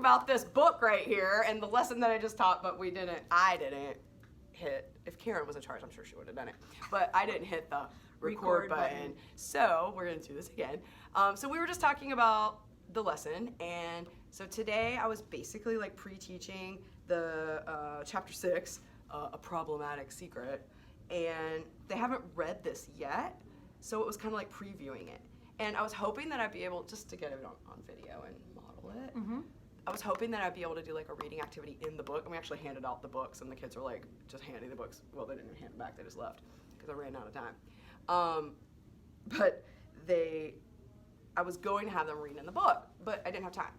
about this book right here and the lesson that I just taught, but I didn't hit, if Karen was in charge, I'm sure she would have done it, but I didn't hit the record button. So we're going to do this again. So we were just talking about the lesson, and so today I was basically like pre-teaching the chapter 6, A Problematic Secret, and they haven't read this yet, so it was kind of like previewing it. And I was hoping that I'd be able, just to get it on video and model it, I was hoping that I'd be able to do like a reading activity in the book, and we actually handed out the books, and the kids were like just handing the books. Well, they didn't even hand them back, they just left because I ran out of time. But I was going to have them read in the book, but I didn't have time.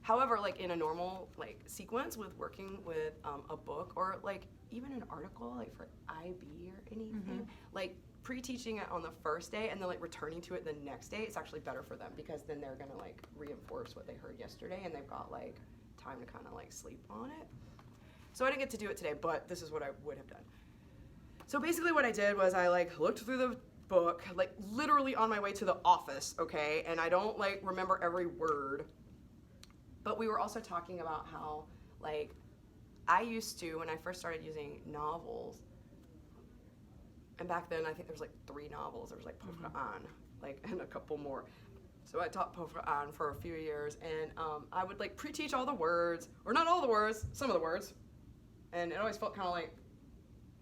However, like in a normal like sequence with working with a book or like even an article like for IB or anything, like pre-teaching it on the first day and then like returning to it the next day, it's actually better for them because then they're gonna like reinforce what they heard yesterday and they've got like time to kind of like sleep on it. So I didn't get to do it today, but this is what I would have done. So basically what I did was I like looked through the book, like literally on my way to the office, okay? And I don't like remember every word, but we were also talking about how like I used to, when I first started using novels, and back then I think there was like 3 novels. There was like Pauvre Anne, like, and a couple more. So I taught Pauvre Anne for a few years, and I would like pre-teach all the words, or not all the words, some of the words, and it always felt kind of like,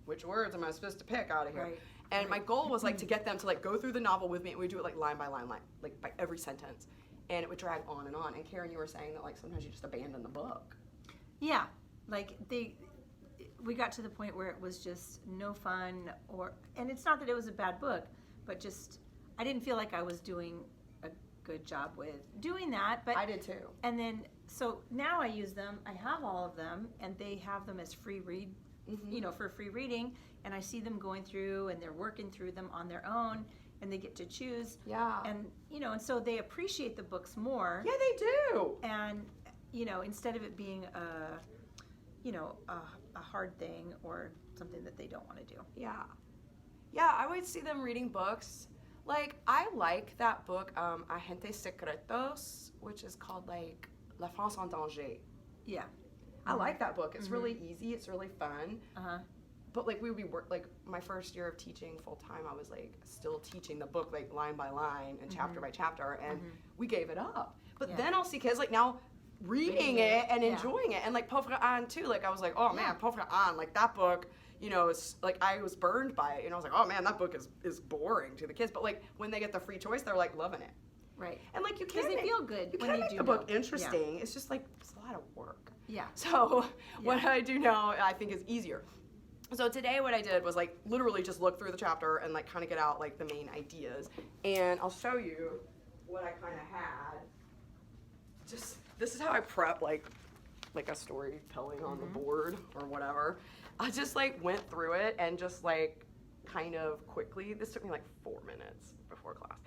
which words am I supposed to pick out of here? Right. And my goal was like to get them to like go through the novel with me, and we'd do it like line by line, like by every sentence, and it would drag on and on. And Karen, you were saying that like sometimes you just abandon the book. Yeah, like we got to the point where it was just no fun, and it's not that it was a bad book, but just I didn't feel like I was doing a good job with doing that. But I did too. And then so now I use them. I have all of them, and they have them as free read, for free reading, and I see them going through and they're working through them on their own, and they get to choose. Yeah. And and so they appreciate the books more. Yeah, they do. And instead of it being a hard thing or something that they don't want to do. Yeah. Yeah, I would see them reading books. Like, I like that book, Agentes Secretos, which is called, like, La France en Danger. Yeah. I like that book. It's really easy. It's really fun. But, like, we would be my first year of teaching full-time, I was, like, still teaching the book, like, line by line and chapter by chapter, and we gave it up. But then I'll see kids, like, now reading it and enjoying it. And like Pauvre Anne too, like I was like, oh man, Pauvre Anne, like that book, is like I was burned by it, I was like, oh man, that book is boring to the kids. But like when they get the free choice, they're like loving it. Right. And like you can't they feel good you when can't they make do the book know. interesting. Yeah. It's just like it's a lot of work. Yeah. So what I do now I think is easier. So today what I did was like literally just look through the chapter and like kind of get out like the main ideas. And I'll show you what I kind of had. Just this is how I prep like a storytelling on the board or whatever. I just like went through it and just like kind of quickly, this took me like 4 minutes before class.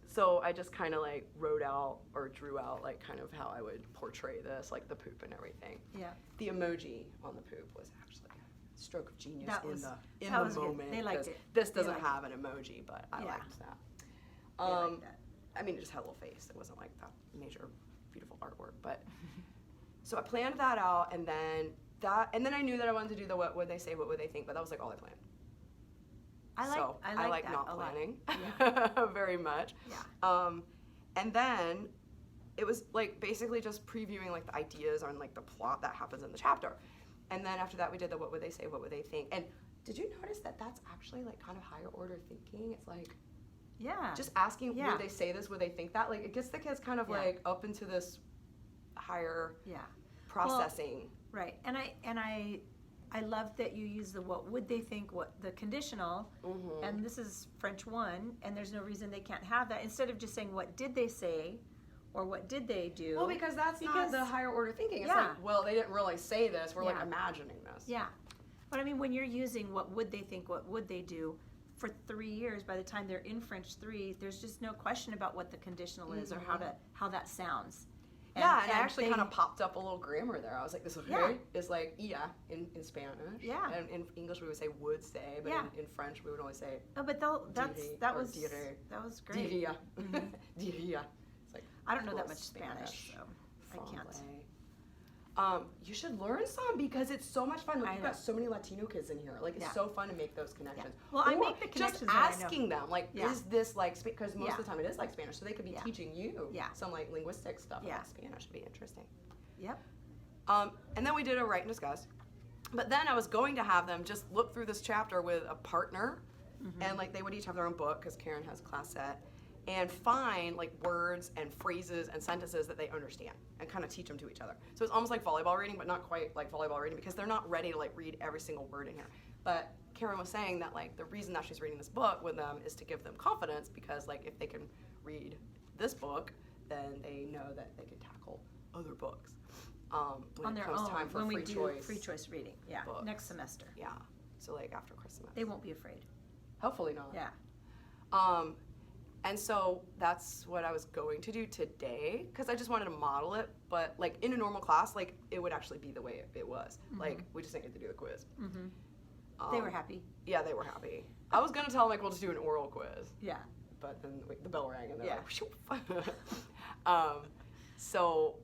So I just kind of like wrote out or drew out like kind of how I would portray this, like the poop and everything. Yeah. The emoji on the poop was actually a stroke of genius in that the was moment. Good. They liked it. This doesn't have an emoji, but I liked that. They liked that. I mean, it just had a little face. It wasn't like that major beautiful artwork, but so I planned that out, and then I knew that I wanted to do the what would they say, what would they think, but that was like all I planned. I like that not a lot. planning very much. Yeah. And then it was like basically just previewing like the ideas on like the plot that happens in the chapter, and then after that we did the what would they say, what would they think, and did you notice that that's actually like kind of higher order thinking? It's like just asking would they say this, would they think that, like it gets the kids kind of like up into this higher processing. Well, right. And I love that you use the what would they think, what the conditional, and this is French 1, and there's no reason they can't have that instead of just saying what did they say or what did they do. Well, because that's not the higher order thinking. It's like, well, they didn't really say this. We're like imagining this. Yeah. But I mean, when you're using what would they think, what would they do, for 3 years, by the time they're in French 3, there's just no question about what the conditional is or how that sounds. And I actually kind of popped up a little grammar there. I was like, this is like ia in Spanish. Yeah. And in English we would say would say, but in French we would always say but that was great. Diria. Diria. It's like I don't know that much Spanish, so I can't. You should learn some because it's so much fun. Like, I you've know. got so many Latino kids in here. Like, it's Yeah. so fun to make those connections. Well, I Or make the connections just that I know. asking them, like, Yeah. is this like, because most Yeah. of the time it is like Spanish, so they could be Yeah. teaching you Yeah. some like linguistic stuff Yeah. about Spanish. It'd be interesting. Yep. And then we did a write and discuss. But then I was going to have them just look through this chapter with a partner, and like they would each have their own book because Karen has class set, and find like words and phrases and sentences that they understand and kind of teach them to each other. So it's almost like volleyball reading, but not quite like volleyball reading because they're not ready to like read every single word in here. But Karen was saying that like the reason that she's reading this book with them is to give them confidence because like if they can read this book, then they know that they can tackle other books. When On it their comes own, time for when we free do choice. free choice reading. Yeah, books. next semester. Yeah. So like after Christmas. They won't be afraid. Hopefully not. Yeah. And so that's what I was going to do today because I just wanted to model it. But like in a normal class, like it would actually be the way it was. Like we just didn't get to do the quiz. They were happy. Yeah, they were happy. I was gonna tell them like we'll just do an oral quiz, Yeah. but then the bell rang and they're Yeah. like, so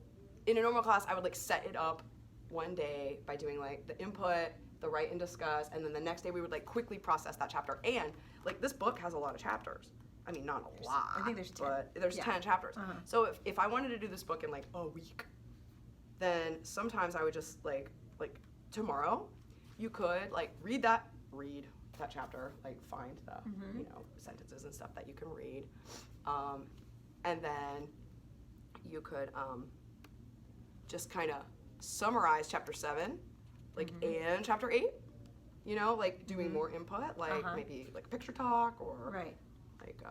in a normal class, I would like set it up one day by doing like the input, the write and discuss, and then the next day we would like quickly process that chapter. And like this book has a lot of chapters. I mean, not a lot. I think there's 10. But there's Yeah. 10 chapters. Uh-huh. So if I wanted to do this book in like a week, then sometimes I would just like tomorrow, you could like read that chapter, like find the you know sentences and stuff that you can read, and then you could just kind of summarize chapter 7, like and chapter 8. You know, like doing more input, like maybe like picture talk or Right. like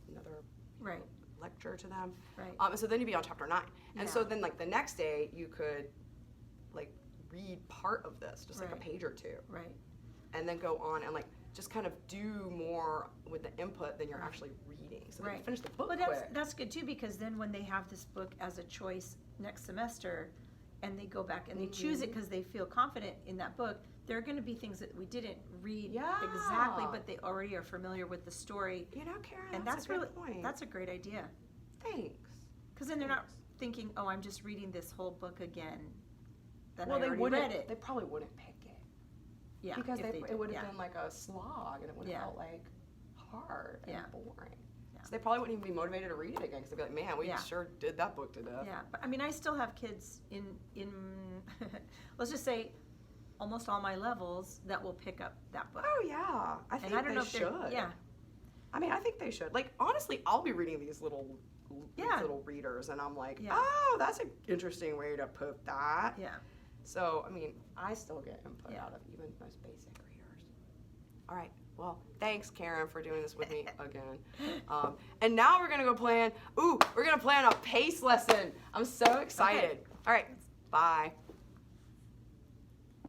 another Right. lecture to them. Right. And so then you'd be on chapter 9. And so Yeah. then like the next day you could like read part of this, just like a Right. page or two, Right. and then go on and like just kind of do more with the input than you're actually reading. So that you Right. finish the book Well, quick. that's good too because then when they have this book as a choice next semester, and they go back and they choose it because they feel confident in that book, there are going to be things that we didn't read exactly, Yeah. but they already are familiar with the story. You know, Karen, And that's that's a really good point. that's a great idea Thanks. because then they're not thinking, oh, I'm just reading this whole book again. Then Well, I they already wouldn't. read it. They probably wouldn't pick it Yeah, because if it would have been like a slog, and it would have Yeah. felt like hard and Yeah. boring. Yeah. So they probably wouldn't even be motivated to read it again because they'd be like, "Man, we Yeah. sure did that book to death." Yeah, but I mean, I still have kids in let's just say, almost all my levels that will pick up that book. Oh yeah, I think And I don't they know if should. they're yeah. I mean, I think they should. Like honestly, I'll be reading these Yeah. little readers, and I'm like, Yeah. oh, that's an interesting way to put that. Yeah. So I mean, I still get input Yeah. out of even the most basic readers. All right. Well, thanks, Karen, for doing this with me again. And now we're gonna go plan. We're gonna plan a pace lesson. I'm so excited. All right. Bye.